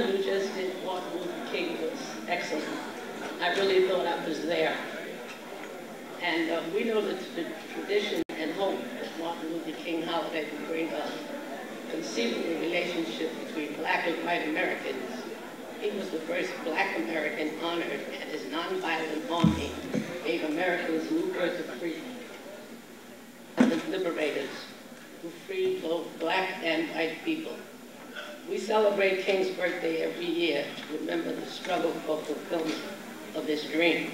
who just did Martin Luther King was excellent. I really thought I was there. And we know that the tradition and hope that Martin Luther King holiday will bring a conceivable relationship between black and white Americans. He was the first black American honored, and his nonviolent army gave Americans new birth of freedom. The liberators who freed both black and white people. We celebrate King's birthday every year to remember the struggle for fulfillment of his dream.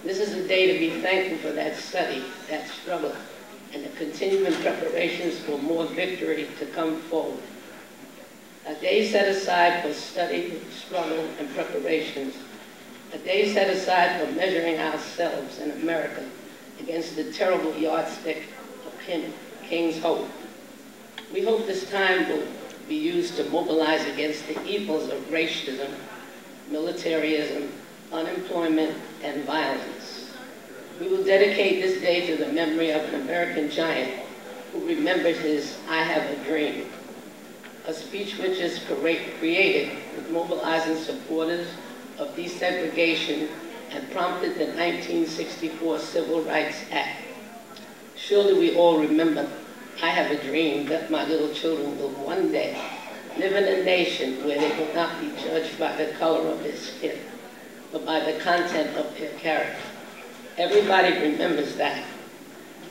This is a day to be thankful for that study, that struggle, and the continuing preparations for more victory to come forward. A day set aside for study, struggle, and preparations. A day set aside for measuring ourselves in America against the terrible yardstick of King's hope. We hope this time will be used to mobilize against the evils of racism, militarism, unemployment, and violence. We will dedicate this day to the memory of an American giant who remembered his "I have a dream," a speech which is created with mobilizing supporters of desegregation and prompted the 1964 Civil Rights Act. Surely we all remember, "I have a dream that my little children will one day live in a nation where they will not be judged by the color of their skin, but by the content of their character." Everybody remembers that.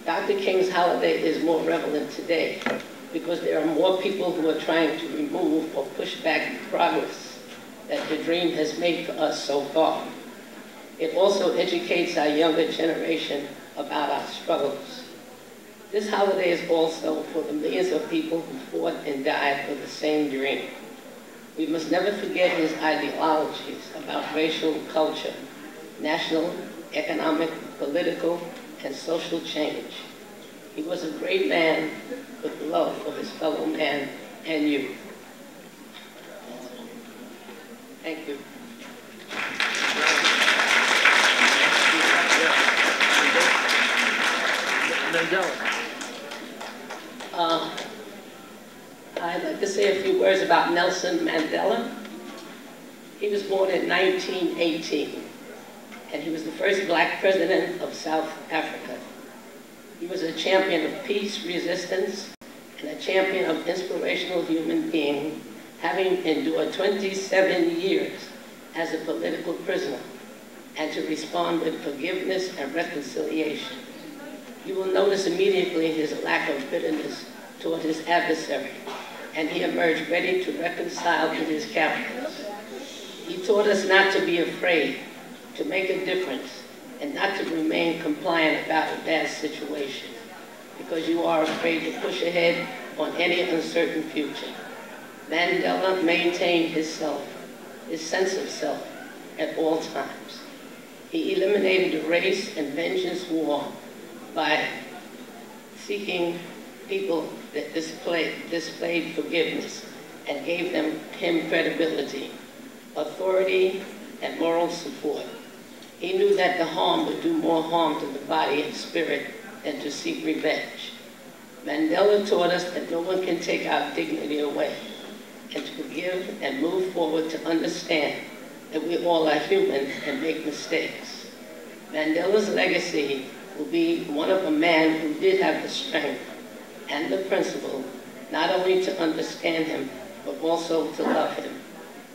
Dr. King's holiday is more relevant today because there are more people who are trying to remove or push back the progress that the dream has made for us so far. It also educates our younger generation about our struggles. This holiday is also for the millions of people who fought and died for the same dream. We must never forget his ideologies about racial culture, national, economic, political, and social change. He was a great man with love for his fellow man and youth. Thank you. Mandela. I'd like to say a few words about Nelson Mandela. He was born in 1918, and he was the first black president of South Africa. He was a champion of peace, resistance, and a champion of inspirational human being, having endured 27 years as a political prisoner, and to respond with forgiveness and reconciliation. You will notice immediately his lack of bitterness toward his adversary, and he emerged ready to reconcile with his captors. He taught us not to be afraid, to make a difference, and not to remain compliant about a bad situation, because you are afraid to push ahead on any uncertain future. Mandela maintained his self, his sense of self, at all times. He eliminated the race and vengeance war by seeking people that displayed forgiveness and gave him credibility, authority, and moral support. He knew that the harm would do more harm to the body and spirit than to seek revenge. Mandela taught us that no one can take our dignity away, and to forgive and move forward to understand that we all are human and make mistakes. Mandela's legacy will be one of a man who did have the strength and the principle not only to understand him, but also to love him.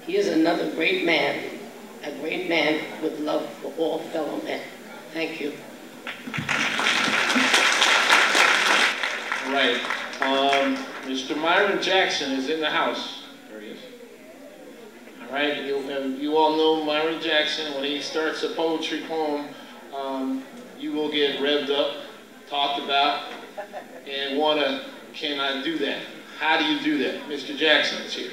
He is another great man, a great man with love for all fellow men. Thank you. All right. Mr. Myron Jackson is in the house. There he is. All right. You all know Myron Jackson. When he starts a poetry poem, you will get revved up, talked about, and want to, can I do that? How do you do that? Mr. Jackson is here.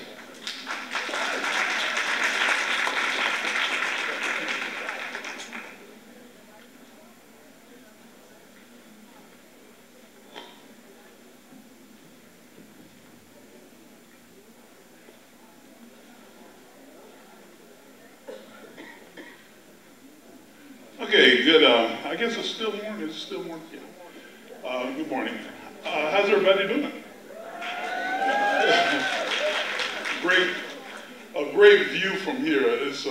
Okay, good. I guess it's still morning. It's still morning. Yeah. Good morning. How's everybody doing? Great. a great view from here. It's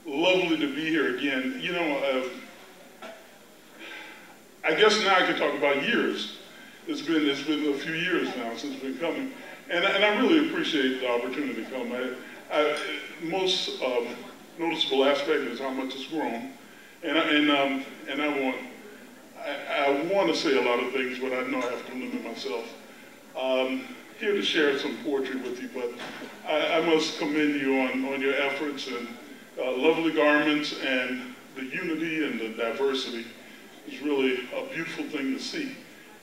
lovely to be here again. You know, I guess now I can talk about years. It's been a few years now since it's been coming, and I really appreciate the opportunity to come. Most noticeable aspect is how much it's grown, and I want to say a lot of things, but I know I have to limit myself. Here to share some poetry with you, but I must commend you on your efforts and lovely garments and the unity and the diversity. It's really a beautiful thing to see,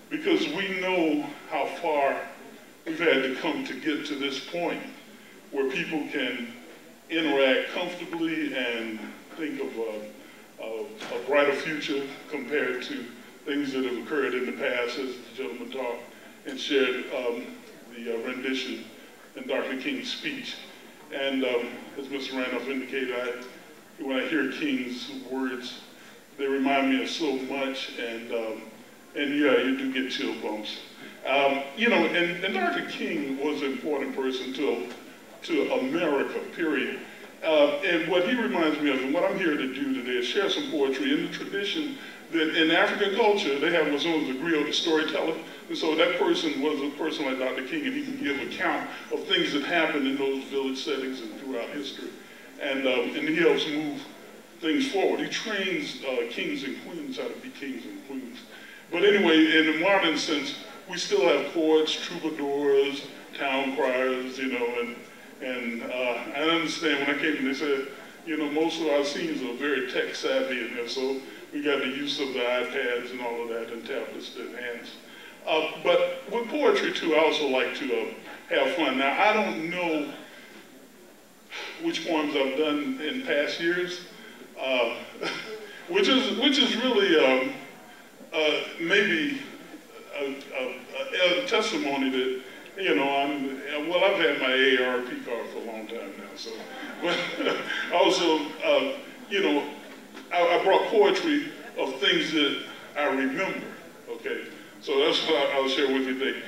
because we know how far we've had to come to get to this point where people can interact comfortably and think of a brighter future compared to things that have occurred in the past, as the gentleman talked and shared the rendition in Dr. King's speech. And as Mr. Randolph indicated, when I hear King's words, they remind me of so much, and yeah, you do get chill bumps. You know, and Dr. King was an important person to America, period. And what he reminds me of, and what I'm here to do today, is share some poetry in the tradition that in African culture, they have what's known as the griot, the storyteller. And so that person was a person like Dr. King, and he can give account of things that happened in those village settings and throughout history. And he helps move things forward. He trains kings and queens how to be kings and queens. But anyway, in the modern sense, we still have poets, troubadours, town criers, you know, and I understand when I came in, they said, you know, most of our scenes are very tech savvy in there, so we got the use of the iPads and all of that and tablets to enhance. But with poetry too, I also like to have fun. Now, I don't know which poems I've done in past years, which is really maybe a testimony that, you know, I've had my AARP card for a long time now, so, but also, you know, I brought poetry of things that I remember, okay? So that's what I'll share with you today.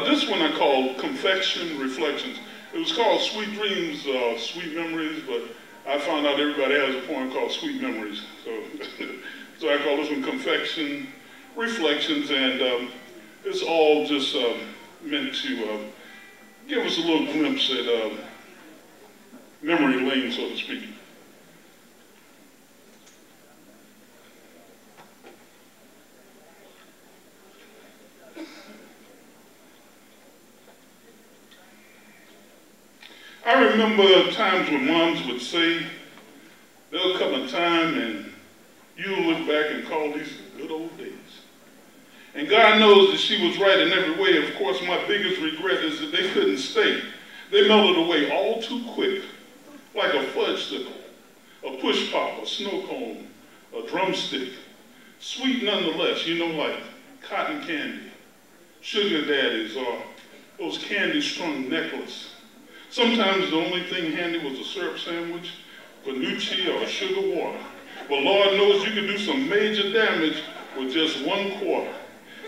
This one I call Confection Reflections. It was called Sweet Dreams, Sweet Memories, but I found out everybody has a poem called Sweet Memories. So I call this one Confection Reflections, and it's all just meant to give us a little glimpse at memory lane, so to speak. I remember times when moms would say, there'll come a time and you'll look back and call these good old days. And God knows that she was right in every way. Of course, my biggest regret is that they couldn't stay. They melted away all too quick, like a fudgesicle, a push pop, a snow cone, a drumstick. Sweet nonetheless, you know, like cotton candy, sugar daddies, or those candy-strung necklaces. Sometimes the only thing handy was a syrup sandwich, panucci, or sugar water. But Lord knows you can do some major damage with just 1 quarter.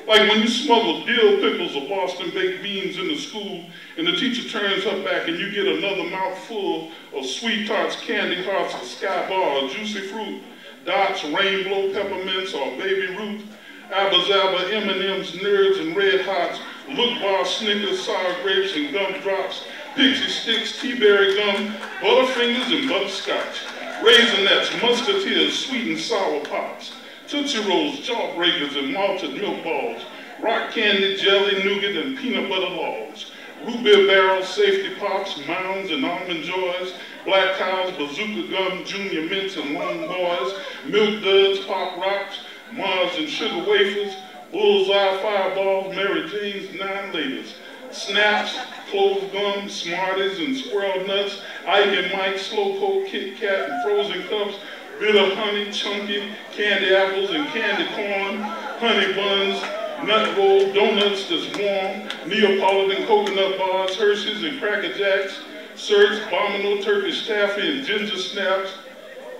Like when you smuggle dill pickles or Boston baked beans into school and the teacher turns her back and you get another mouthful of sweet tarts, candy hearts, a sky bar, or juicy fruit, dots, rainbow peppermints, or baby Ruth, Abba Zaba, M&M's, Nerds, and Red Hots, Look Bar, Snickers, sour grapes, and gumdrops, pixie sticks, tea-berry gum, Butterfingers, and butterscotch, Raisinets, Musketeers, sweet and sour pops, Tootsie Rolls, Jawbreakers, and malted milk balls, rock candy, jelly, nougat, and peanut butter logs, root beer barrels, safety pops, mounds, and almond joys, black cows, bazooka gum, junior mints, and long boys, milk duds, pop rocks, Mars and sugar wafers, bullseye fireballs, Mary Jane's 9 laters, snaps, clove gum, Smarties, and squirrel nuts, Ike and Mike, Slowpoke, Kit Kat, and frozen cups, bitter honey, chunky, candy apples, and candy corn, honey buns, nut roll, donuts that's warm, Neapolitan coconut bars, Hershey's, and Cracker Jacks, Certs, Bomino, Turkish taffy, and ginger snaps.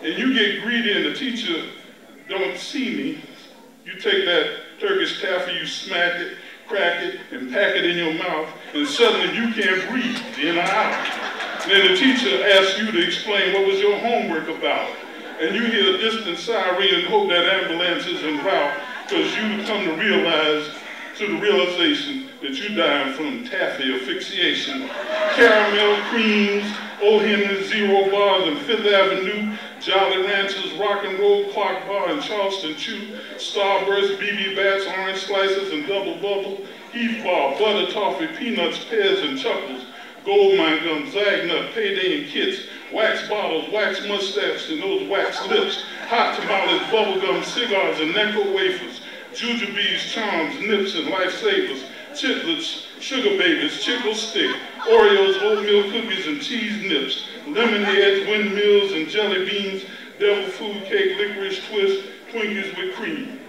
And you get greedy and the teacher don't see me. You take that Turkish taffy, you smack it, crack it, and pack it in your mouth, and suddenly you can't breathe in or out. Then the teacher asks you to explain what was your homework about. And you hear a distant siren and hope that ambulance is en route, because you come to the realization that you're dying from taffy asphyxiation. Caramel creams, O. Henry Zero Bars and Fifth Avenue, Jolly Ranchers, Rock and Roll, Clark Bar and Charleston Chew, Starburst, BB Bats, Orange Slices and Double Bubble, Heath Bar, Butter Toffee, Peanuts, Pears and Chuckles, Goldmine Gum, Zagnut, Payday and Kits, wax bottles, wax mustaches and those wax lips, hot tamales, bubblegum, cigars and Necco wafers, jujubes, charms, nips and lifesavers, chitlets, sugar babies, chickle stick, Oreos, oatmeal cookies and cheese nips, lemon heads, windmills and jelly beans, devil food cake, licorice twist, Twinkies with cream,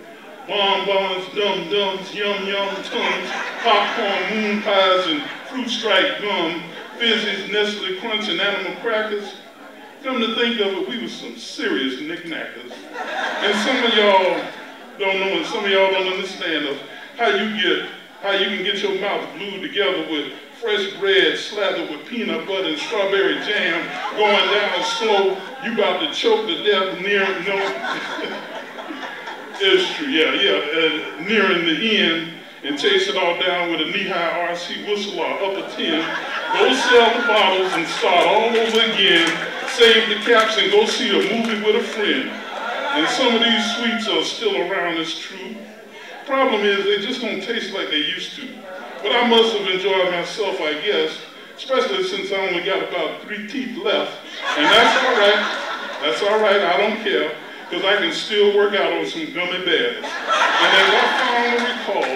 bonbons, dum-dums, yum-yum tums, popcorn, moon pies and fruit stripe gum, fizzies, Nestle Crunch and animal crackers. Come to think of it, we were some serious knickknackers. And some of y'all don't know, and some of y'all don't understand of how you can get your mouth glued together with fresh bread slathered with peanut butter and strawberry jam, going down slow. You about to choke to death it's true, nearing the end, and chase it all down with a knee-high RC whistle or upper 10. Go sell the bottles and start all over again. Save the caps and go see a movie with a friend. And some of these sweets are still around, it's true. Problem is, they just don't taste like they used to. But I must have enjoyed myself, I guess, especially since I only got about 3 teeth left. And that's all right. That's all right, I don't care, because I can still work out on some gummy bears. And as I fondly recall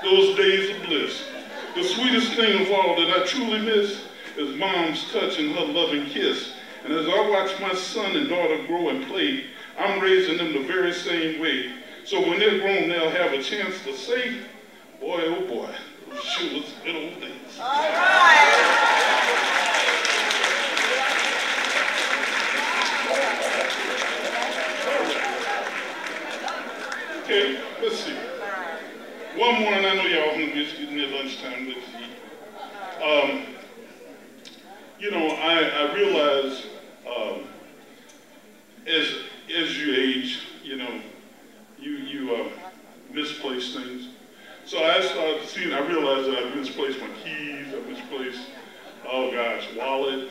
those days of bliss, the sweetest thing of all that I truly miss is Mom's touch and her loving kiss. And as I watch my son and daughter grow and play, I'm raising them the very same way. So when they're grown, they'll have a chance to say, boy, oh boy, those sure was good old days. All right. Okay, let's see. One more, and I know y'all hungry, it's getting near lunchtime, let's eat. You know, I realize as you age, you know, you misplace things. So I started seeing, I realized that I misplaced my keys, I misplaced, oh gosh, wallet,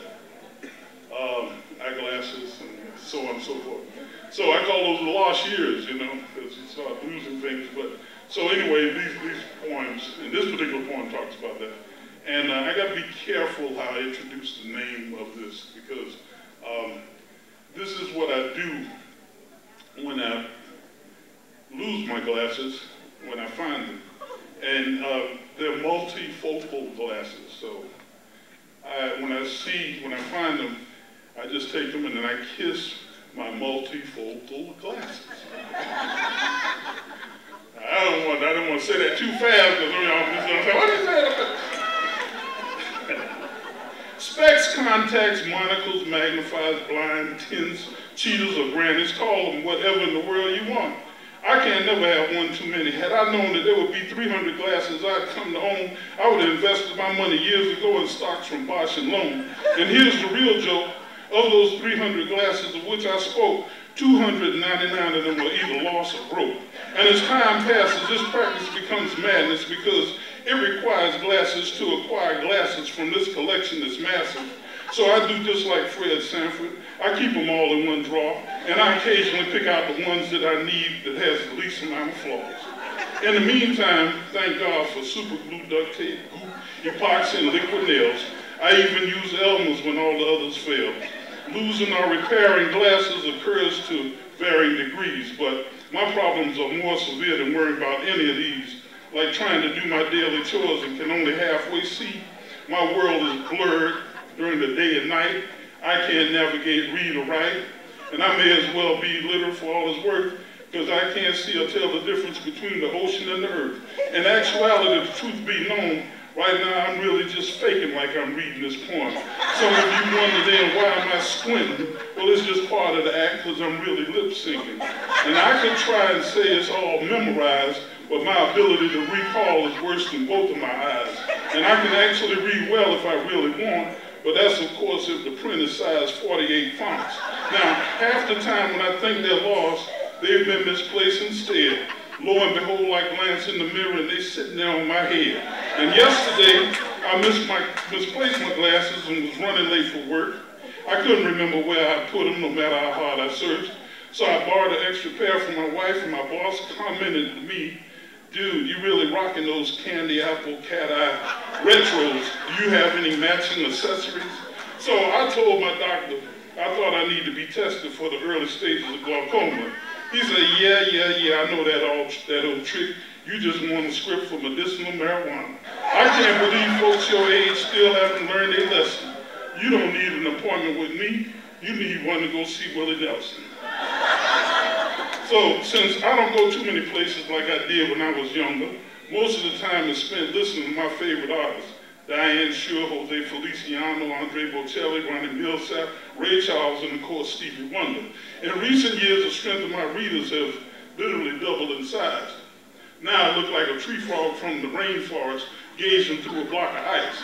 eyeglasses, and so on and so forth. So I call those the lost years, you know, because you start losing things. But so anyway, these poems, and this particular poem talks about that. And I got to be careful how I introduce the name of this, because this is what I do when I lose my glasses, when I find them. And they're multifocal glasses. So when I find them, I just take them and then I kiss my multifocal glasses. I don't want to say that too fast, because y'all just gonna say, what is that? Specs, contacts, monocles, magnifiers, blind, tints, cheaters, or grannies, call them whatever in the world you want. I can't never have one too many. Had I known that there would be 300 glasses I'd come to own, I would have invested my money years ago in stocks from Bosch and Loan. And here's the real joke. Of those 300 glasses of which I spoke, 299 of them were either lost or broke. And as time passes, this practice becomes madness, because it requires glasses to acquire glasses from this collection that's massive. So I do just like Fred Sanford. I keep them all in one drawer, and I occasionally pick out the ones that I need that has the least amount of flaws. In the meantime, thank God for super glue, duct tape, goop, epoxy, and liquid nails. I even use Elmer's when all the others fail. Losing or repairing glasses occurs to varying degrees, but my problems are more severe than worrying about any of these. Like trying to do my daily chores and can only halfway see. My world is blurred during the day and night. I can't navigate, read, or write. And I may as well be literate for all it's worth, because I can't see or tell the difference between the ocean and the earth. In actuality, the truth be known, right now I'm really just faking like I'm reading this poem. Some of you wonder then, why am I squinting? Well, it's just part of the act, because I'm really lip syncing. And I could try and say it's all memorized, but my ability to recall is worse than both of my eyes. And I can actually read well if I really want, but that's of course if the print is size 48 fonts. Now, half the time when I think they're lost, they've been misplaced instead. Lo and behold, I glance in the mirror and they're sitting there on my head. And yesterday, I misplaced my glasses and was running late for work. I couldn't remember where I put them, no matter how hard I searched. So I borrowed an extra pair from my wife, and my boss commented to me, "Dude, you really rocking those candy apple cat eye retros. Do you have any matching accessories?" So I told my doctor I thought I needed to be tested for the early stages of glaucoma. He said, yeah, I know that old trick. You just want a script for medicinal marijuana. I can't believe folks your age still haven't learned their lesson. You don't need an appointment with me. You need one to go see Willie Nelson. So since I don't go too many places like I did when I was younger, most of the time is spent listening to my favorite artists. Diane Shure, Jose Feliciano, Andre Bocelli, Ronnie Millsap, Ray Charles, and of course Stevie Wonder. In recent years, the strength of my readers have literally doubled in size. Now I look like a tree frog from the rainforest gazing through a block of ice.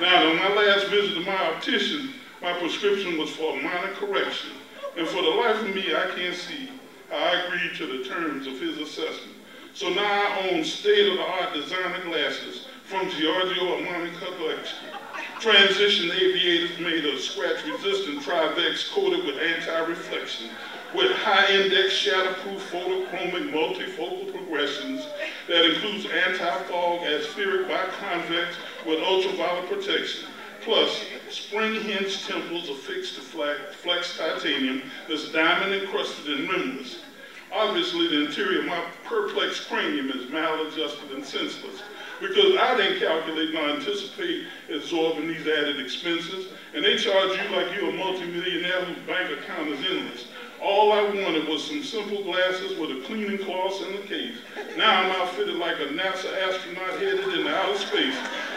Now, on my last visit to my optician, my prescription was for a minor correction. And for the life of me, I can't see how I agreed to the terms of his assessment. So now I own state-of-the-art designer glasses from Giorgio Armani collection. Transition aviators made of scratch-resistant Trivex coated with anti-reflection, with high-index shatterproof photochromic multifocal progressions that includes anti-fog aspheric biconvex with ultraviolet protection, plus spring-hinged temples affixed to flex titanium that's diamond encrusted and rimless. Obviously, the interior of my perplexed cranium is maladjusted and senseless, because I didn't calculate nor anticipate absorbing these added expenses, and they charge you like you're a multimillionaire whose bank account is endless. All I wanted was some simple glasses with a cleaning cloth in the case. Now I'm outfitted like a NASA astronaut headed into outer space.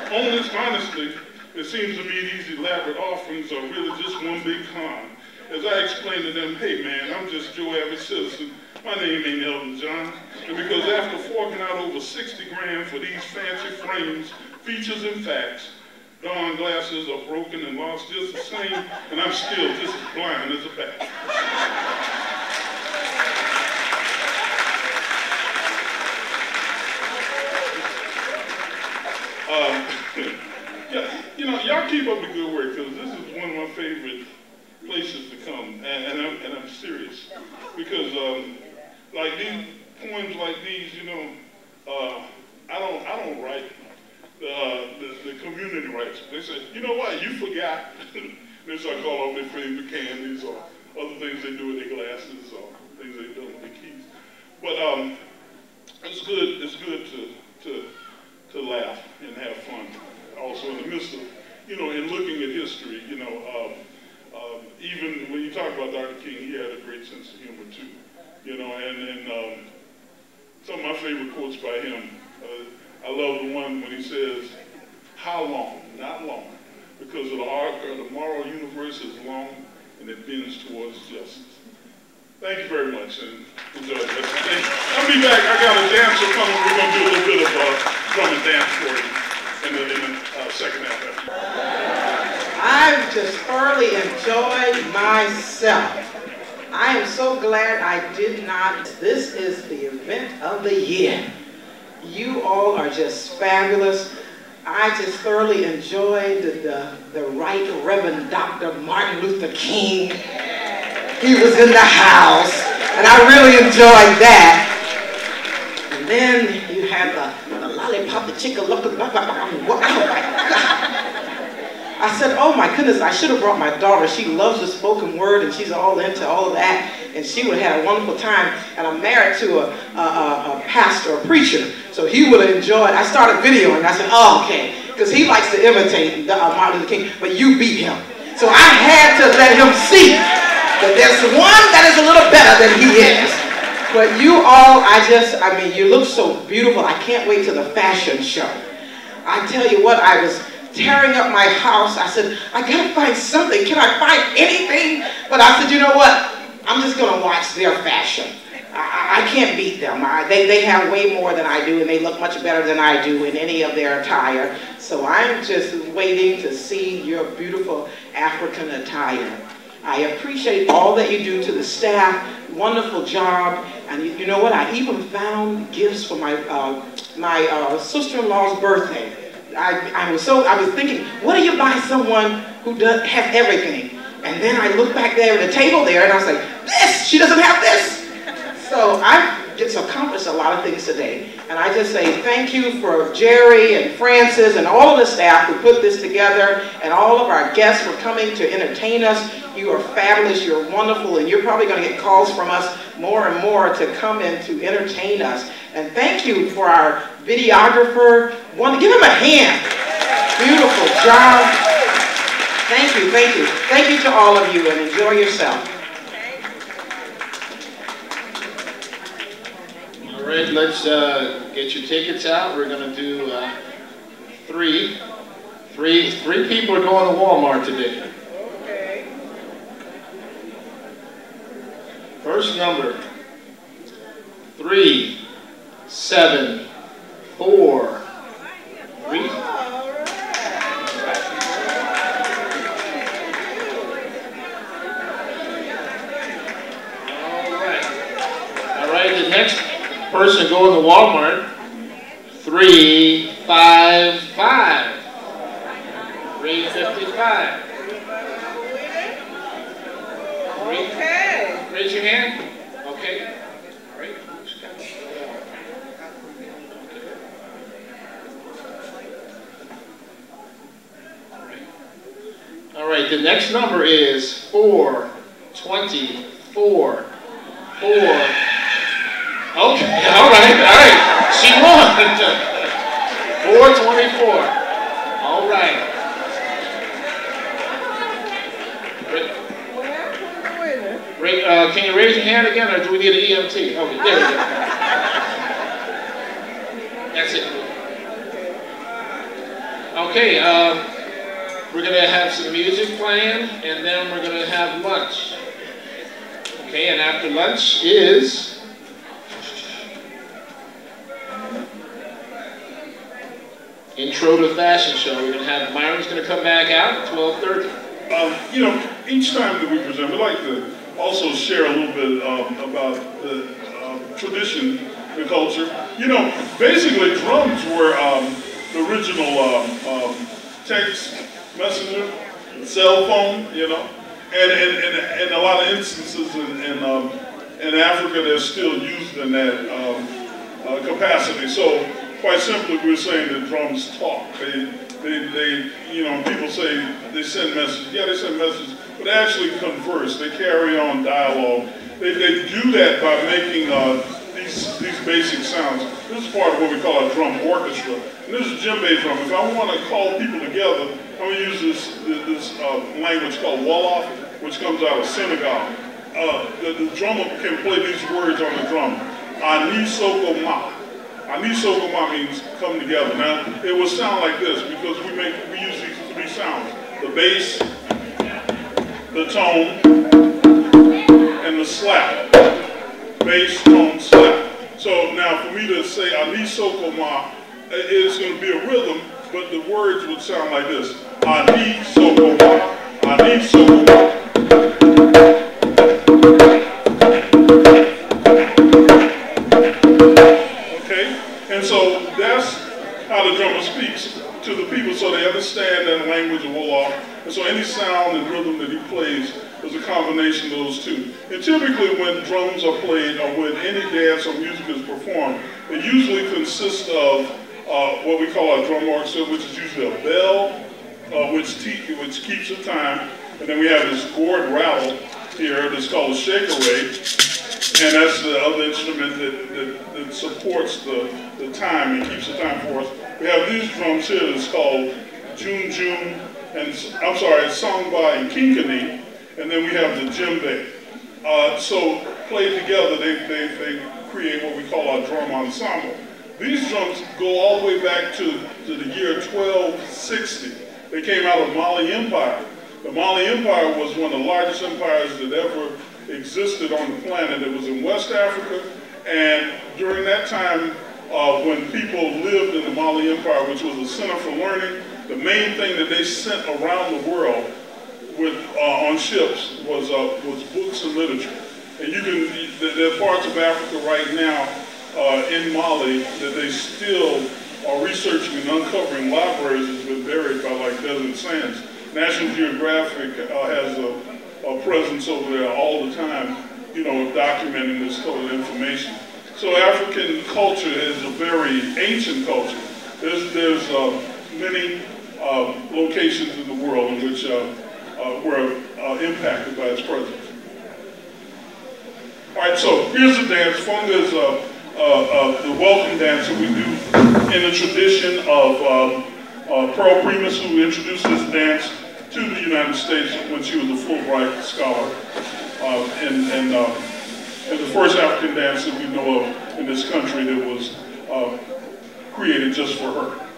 Honestly, it seems to me these elaborate offerings are really just one big con. As I explained to them, hey man, I'm just Joe Average Citizen. My name ain't Elton John. And because after forking out over 60 grand for these fancy frames, features, and facts, darn glasses are broken and lost just the same, and I'm still just as blind as a bat. Yeah, you know, y'all keep up the good work, because this is one of my favorite places to come, and I'm serious, because like these poems like these, you know, I don't write. The community writes. They say, you know what, you forgot. They start calling off their favorite candies or other things they do with their glasses or things they do with their keys. But it's good to laugh and have fun. Also in the midst of, you know, in looking at history, you know, even when you talk about Dr. King, he had a great sense of humor too. You know, and some of my favorite quotes by him, I love the one when he says, how long, not long, because the arc of the moral universe is long and it bends towards justice. Thank you very much, and enjoy the rest of the day. I'll be back. I got a dancer coming. We're going to do a little bit of drum and dance for you in the second half. I've just thoroughly enjoyed myself. I am so glad I did not. This is the event of the year. You all are just fabulous. I just thoroughly enjoyed the Right Reverend Dr. Martin Luther King. He was in the house, and I really enjoyed that. And then you had the lollipop, the chicken looking. Oh my God. I said, oh my goodness, I should have brought my daughter. She loves the spoken word, and she's all into all of that, and she would have had a wonderful time. And I'm married to a pastor, a preacher, so he would have enjoyed. I started videoing. I said, oh, okay, because he likes to imitate Martin Luther King, but you beat him. So I had to let him see that there's one that is a little better than he is. But you all, I mean, you look so beautiful. I can't wait till the fashion show. I tell you what, I was tearing up my house. I said, I gotta find something. Can I find anything? But I said, you know what? I'm just gonna watch their fashion. I can't beat them. They have way more than I do, and they look much better than I do in any of their attire. So I'm just waiting to see your beautiful African attire. I appreciate all that you do to the staff. Wonderful job. And you know what? I even found gifts for my sister-in-law's birthday. I was thinking, what do you buy someone who has everything? And then I looked back there at the table there, and I was like, this! She doesn't have this! So I've just accomplished a lot of things today. And I just say thank you for Jerry and Francis and all of the staff who put this together, and all of our guests for coming to entertain us. You are fabulous, you're wonderful, and you're probably going to get calls from us more and more to come in to entertain us. And thank you for our videographer. Give him a hand. Beautiful job. Thank you, thank you. Thank you to all of you, and enjoy yourself. All right, let's get your tickets out. We're going to do three people are going to Walmart today. Okay. First number, 374. 3. All right, the next person going to Walmart, 355. 355. Okay. Raise your hand. Okay. All right. All right. The next number is 424. 4. Okay. All right. She won. 424. All right. Can you raise your hand again, or do we need an EMT? Okay, there we go. That's it. Okay, we're going to have some music playing, and then we're going to have lunch. Okay, and after lunch is intro to the fashion show. We're going to have Myron's going to come back out at 12:30. You know, each time that we present, we like to also share a little bit about the tradition, the culture. You know, basically drums were the original text messenger, cell phone, you know, and in a lot of instances in Africa they're still used in that capacity. So quite simply we're saying that drums talk. They you know, people say they send messages. Yeah, they send messages, but they actually converse. They carry on dialogue. They do that by making these basic sounds. This is part of what we call a drum orchestra. And this is djembe drum. If I want to call people together, I'm going to use this language called Wolof, which comes out of Senegal. The drummer can play these words on the drum. Ani sokoma. Ani sokoma means come together. Now, it will sound like this because we use these three sounds: the bass, the tone, and the slap. Bass, tone, slap. So now, for me to say Ani sokoma, it's going to be a rhythm, but the words would sound like this: Ani sokoma, Ani sokoma. And so that's how the drummer speaks to the people so they understand that language of Wolof. And so any sound and rhythm that he plays is a combination of those two. And typically when drums are played or when any dance or music is performed, it usually consists of what we call a drum orchestra, which is usually a bell, which keeps the time. And then we have this gourd rattle here that's called a shakeré. And that's the other instrument that supports the time and keeps the time for us. We have these drums here that's called Jun, and it's Songba and Kinkani, and then we have the djembe. So played together, they create what we call our drum ensemble. These drums go all the way back to the year 1260. They came out of Mali Empire. The Mali Empire was one of the largest empires that ever existed on the planet. It was in West Africa, and during that time, when people lived in the Mali Empire, which was a center for learning, the main thing that they sent around the world on ships was books and literature. And there are parts of Africa right now in Mali that they still are researching and uncovering libraries that's been buried by like desert sands. National Geographic has a presence over there all the time, you know, documenting this sort of information. So African culture is a very ancient culture. There's many locations in the world in which were impacted by its presence. All right, so here's the dance. Funga is the welcome dance that we do in the tradition of Pearl Primus, who introduced this dance to the United States when she was a Fulbright scholar, and the first African dance that we know of in this country that was created just for her.